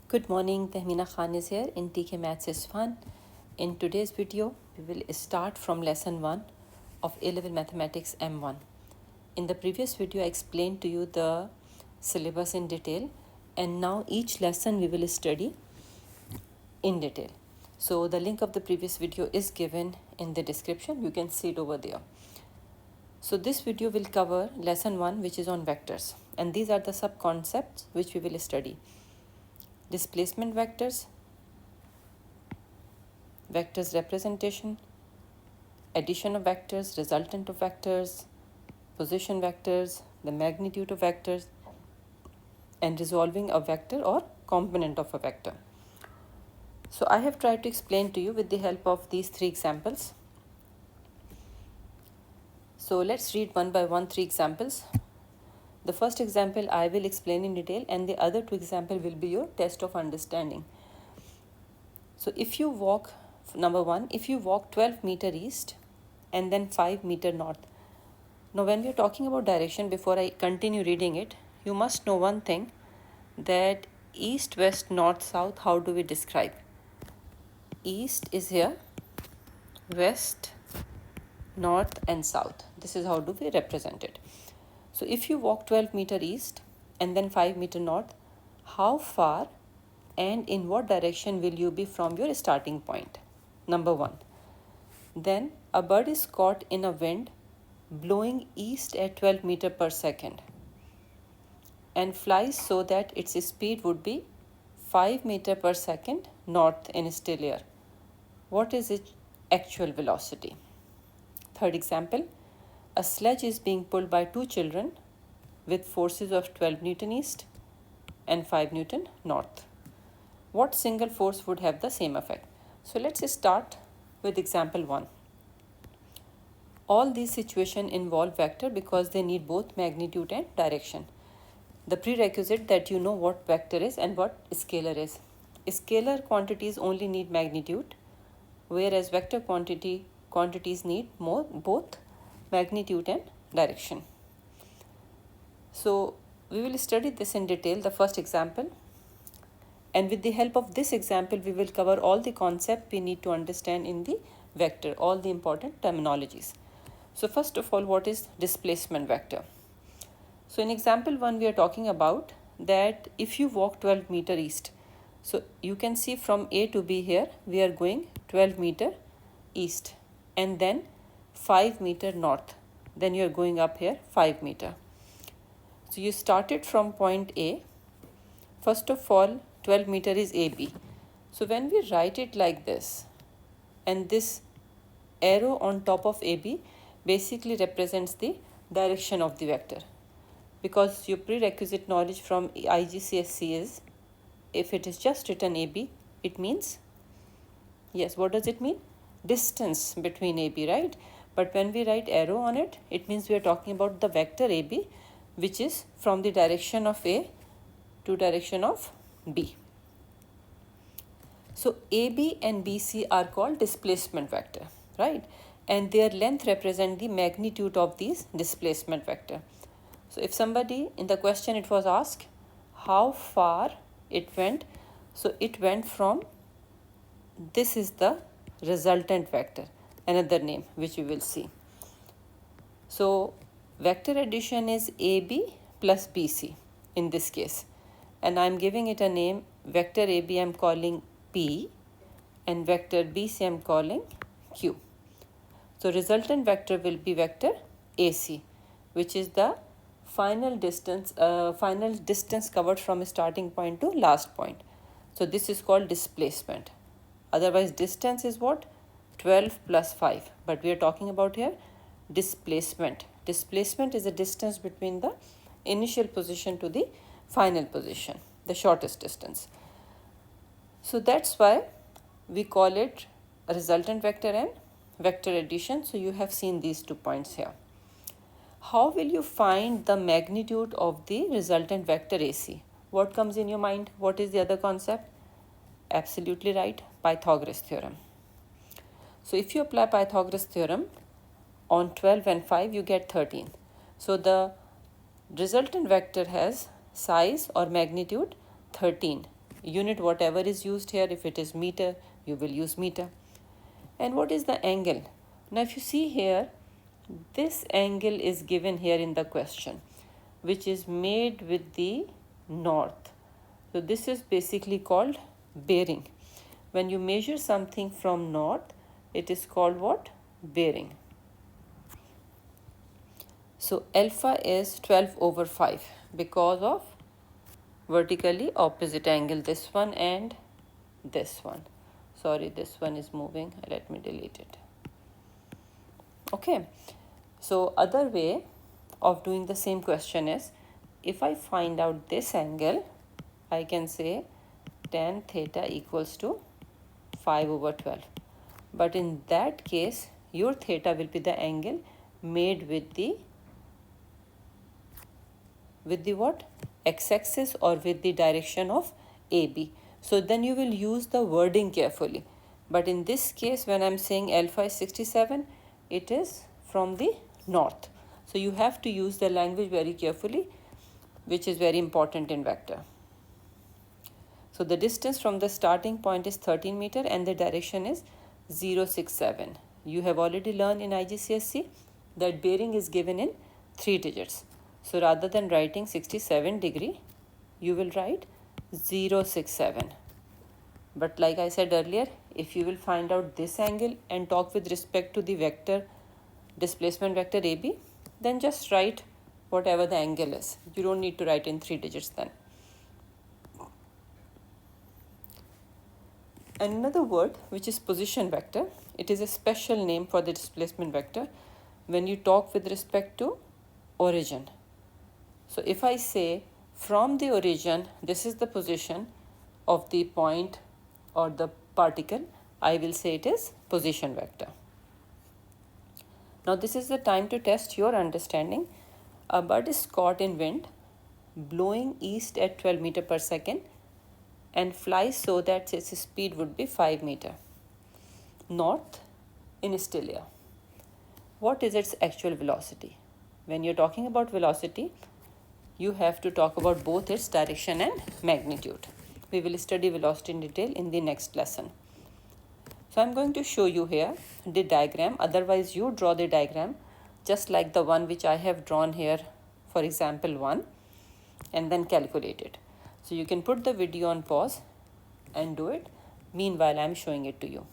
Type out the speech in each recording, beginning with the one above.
Good morning, Tehmina Khan is here in TKMaths is Fun. In today's video, we will start from lesson 1 of A-Level Mathematics M1. In the previous video, I explained to you the syllabus in detail, and now each lesson we will study in detail. So the link of the previous video is given in the description. You can see it over there. So this video will cover lesson 1, which is on vectors, and these are the sub-concepts which we will study. Displacement vectors, vectors representation, addition of vectors, resultant of vectors, position vectors, the magnitude of vectors, and resolving a vector or component of a vector. So I have tried to explain to you with the help of these 3 examples. So let's read one by one 3 examples. The first example I will explain in detail, and the other 2 examples will be your test of understanding. So if you walk, number 1, if you walk 12 meter east and then 5 meter north. Now when we are talking about direction, before I continue reading it, you must know one thing, that east, west, north, south, how do we describe? East is here, west, north and south. This is how do we represent it. So if you walk 12 meter east and then 5 meter north, how far and in what direction will you be from your starting point? Number 1. Then a bird is caught in a wind blowing east at 12 meter per second and flies so that its speed would be 5 meter per second north in still air. What is its actual velocity? Third example, a sledge is being pulled by 2 children with forces of 12 Newton east and 5 Newton north. What single force would have the same effect? So let's start with example 1. All these situations involve vector because they need both magnitude and direction. The prerequisite that you know what vector is and what scalar is. Scalar quantities only need magnitude, whereas vector quantities need both magnitude and direction. So we will study this in detail, the first example, and with the help of this example we will cover all the concepts we need to understand in the vector, all the important terminologies. So first of all, what is displacement vector? So in example 1 we are talking about that if you walk 12 meter east, so you can see from A to B here we are going 12 meter east and then 5 meter north, then you are going up here 5 meter. So you started from point A. First of all, 12 meter is AB. So when we write it like this, and this arrow on top of AB basically represents the direction of the vector, because your prerequisite knowledge from IGCSE is, if it is just written AB, it means, yes, what does it mean? Distance between AB, right? But when we write arrow on it, it means we are talking about the vector AB, which is from the direction of A to direction of B. So AB and BC are called displacement vector, right? And their length represent the magnitude of these displacement vector. So if somebody in the question it was asked how far it went, so it went from, this is the resultant vector, another name which we will see. So vector addition is AB plus BC in this case, and I am giving it a name. Vector AB I am calling P and vector BC I am calling Q. So resultant vector will be vector AC, which is the final distance covered from starting point to last point. So this is called displacement. Otherwise distance is what? 12 plus 5, but we are talking about here displacement. Displacement is the distance between the initial position to the final position, the shortest distance. So that's why we call it a resultant vector and vector addition. So you have seen these 2 points here. How will you find the magnitude of the resultant vector AC? What comes in your mind? What is the other concept? Absolutely right, Pythagoras theorem. So if you apply Pythagoras theorem on 12 and 5, you get 13. So the resultant vector has size or magnitude 13. unit whatever is used here. If it is meter, you will use meter. And what is the angle? Now if you see here, this angle is given here in the question, which is made with the north. So this is basically called bearing. When you measure something from north, it is called what? Bearing. So alpha is 12/5 because of vertically opposite angle, this one and this one. Sorry, this one is moving. Let me delete it. Okay. So other way of doing the same question is, if I find out this angle, I can say tan theta equals to 5/12. But in that case, your theta will be the angle made with the what? X-axis or with the direction of AB. So then you will use the wording carefully. But in this case, when I'm saying alpha is 67, it is from the north. So you have to use the language very carefully, which is very important in vector. So the distance from the starting point is 13 meter and the direction is 067. You have already learned in IGCSE that bearing is given in 3 digits. So rather than writing 67 degree, you will write 067. But like I said earlier, if you will find out this angle and talk with respect to the vector, displacement vector AB, then just write whatever the angle is. You don't need to write in 3 digits then. And another word, which is position vector, it is a special name for the displacement vector when you talk with respect to origin. So if I say from the origin, this is the position of the point or the particle, I will say it is position vector. Now this is the time to test your understanding. A bird is caught in wind blowing east at 12 meter per second and flies so that its speed would be 5 meter north in still air. What is its actual velocity? When you're talking about velocity, you have to talk about both its direction and magnitude. We will study velocity in detail in the next lesson. So I'm going to show you here the diagram. Otherwise, you draw the diagram just like the one which I have drawn here for example 1 and then calculate it. So you can put the video on pause and do it. Meanwhile, I'm showing it to you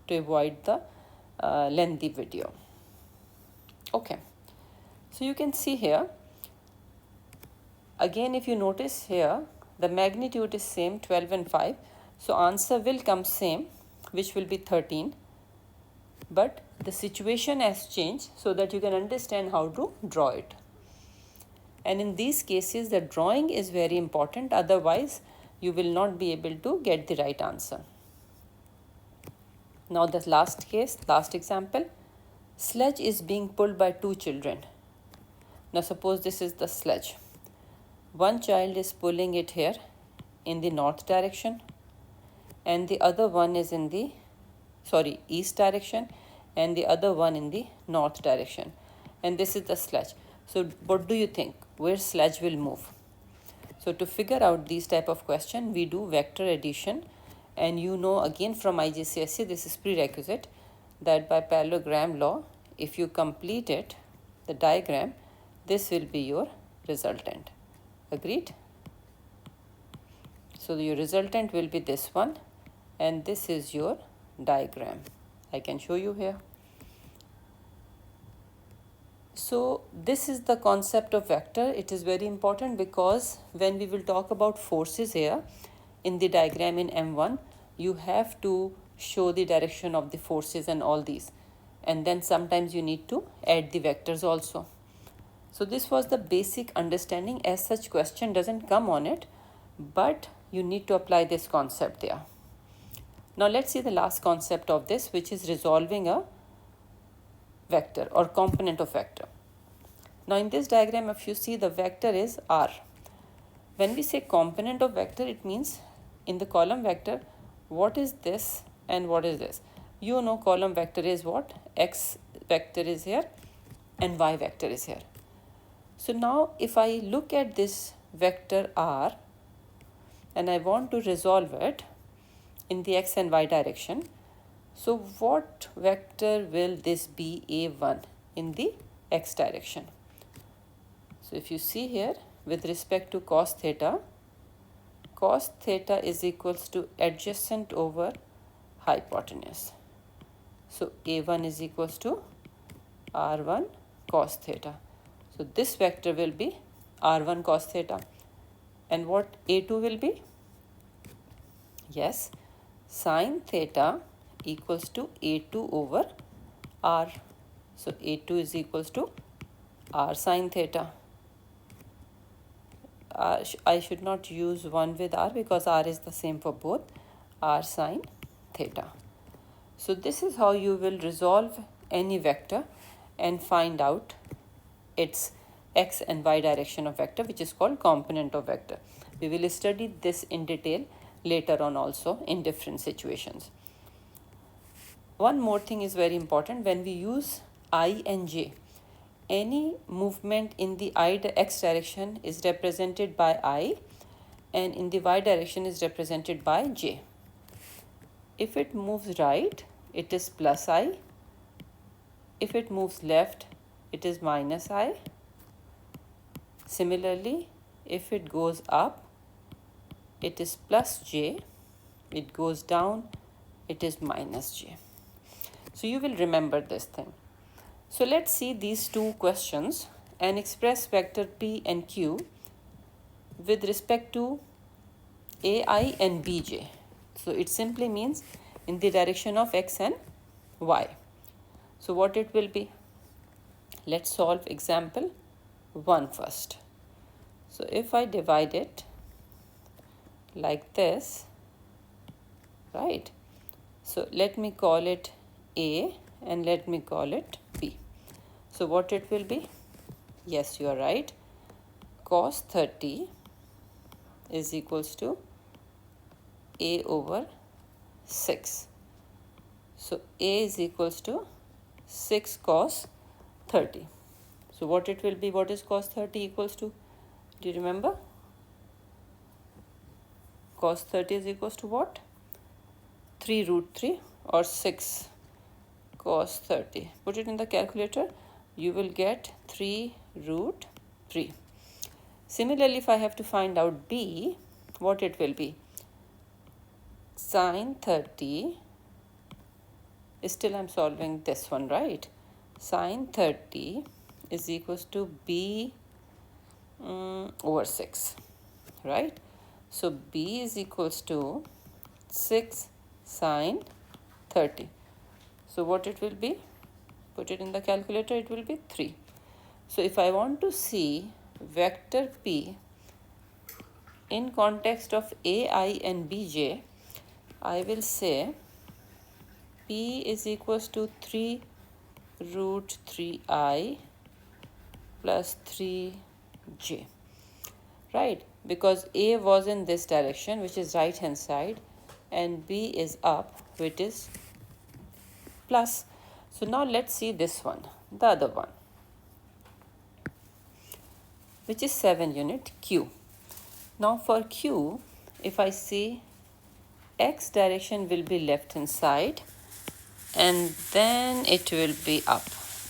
to avoid the lengthy video. Okay. So you can see here. Again, if you notice here, the magnitude is same 12 and 5. So answer will come same, which will be 13. But the situation has changed so that you can understand how to draw it. And in these cases, the drawing is very important. Otherwise, you will not be able to get the right answer. Now the last case, last example. Sledge is being pulled by 2 children. Now suppose this is the sledge. One child is pulling it here in the north direction and the other one is in the east direction and the other one in the north direction, and this is the sledge. So what do you think, where sledge will move? So to figure out these type of question, we do vector addition, and you know again from IGCSE this is prerequisite that by parallelogram law, if you complete it, the diagram, this will be your resultant. Agreed? So your resultant will be this one and this is your diagram. I can show you here. So this is the concept of vector. It is very important because when we will talk about forces here in the diagram in M1, you have to show the direction of the forces and all these, and then sometimes you need to add the vectors also. So this was the basic understanding. As such question doesn't come on it, but you need to apply this concept there. Now let's see the last concept of this, which is resolving a vector or component of vector. Now in this diagram, if you see, the vector is R. When we say component of vector, it means in the column vector, what is this and what is this? You know column vector is what? X vector is here and Y vector is here. So now if I look at this vector R, and I want to resolve it in the x and y direction. So what vector will this be, a1, in the x direction? So if you see here, with respect to cos theta is equals to adjacent over hypotenuse. So a1 is equals to r1 cos theta. So this vector will be r1 cos theta. And what a2 will be? Yes, sin theta equals to a2 over r. So a2 is equals to r sin theta. I should not use 1 with r because r is the same for both, r sin theta. So this is how you will resolve any vector and find out its x and y direction of vector, which is called component of vector. We will study this in detail later on also in different situations. One more thing is very important. When we use I and j, any movement in the x direction is represented by I, and in the y direction is represented by j. If it moves right, it is plus I. If it moves left, it is minus I. Similarly, if it goes up, it is plus j. It goes down, it is minus j. So you will remember this thing. So let's see these two questions and express vector p and q with respect to ai and bj. So it simply means in the direction of x and y. So what it will be? Let's solve example 1 first. So if I divide it like this, right? So let me call it A and let me call it B. So what it will be? Yes, you are right. Cos 30 is equals to A over 6. So A is equals to 6 cos 30. So what it will be? What is cos 30 equals to? Do you remember? Cos 30 is equals to what? 3 root 3 or 6 cos 30. Put it in the calculator. You will get 3 root 3. Similarly, if I have to find out B, what it will be? Sin 30. Still I'm solving this one, right? Sin 30 is equals to B over 6, right? So B is equals to 6 sin 30. So what it will be? Put it in the calculator, it will be 3. So if I want to see vector P in context of AI and BJ, I will say P is equals to 3 root 3I plus 3J, right? Because A was in this direction, which is right hand side, and B is up, which is plus. So now let's see this one, the other one, which is 7 unit Q. Now for Q, if I see X direction will be left hand side and then it will be up,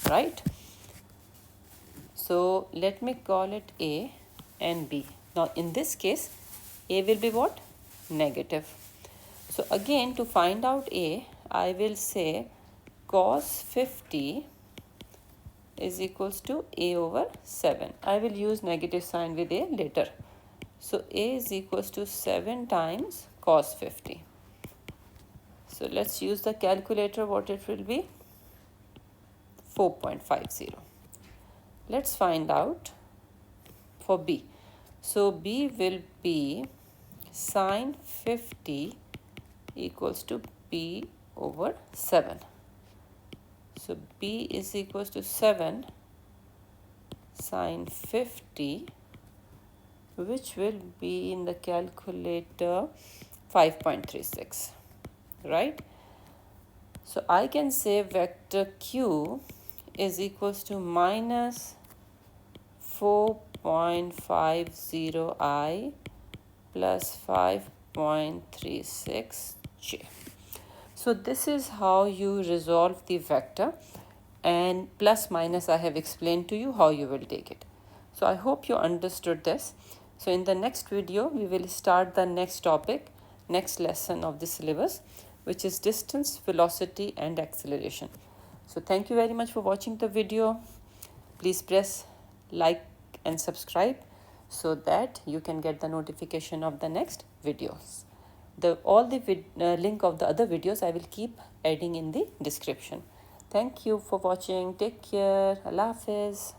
right? So let me call it A and B. Now in this case, A will be what? Negative. So again, to find out A, I will say cos 50 is equals to A over 7. I will use negative sign with A later. So A is equals to 7 times cos 50. So let's use the calculator. What it will be? 4.50. Let's find out for B. So B will be sin 50 equals to B over 7. So B is equals to 7 sin 50, which will be in the calculator 5.36, right? So I can say vector Q is equals to minus 4.50I plus 5.36j. So this is how you resolve the vector, and plus minus I have explained to you how you will take it. So I hope you understood this. So in the next video we will start the next topic, next lesson of the syllabus, which is distance, velocity and acceleration. So thank you very much for watching the video. Please press like and subscribe so that you can get the notification of the next videos. All the link of the other videos I will keep adding in the description. Thank you for watching. Take care. Allah Hafiz.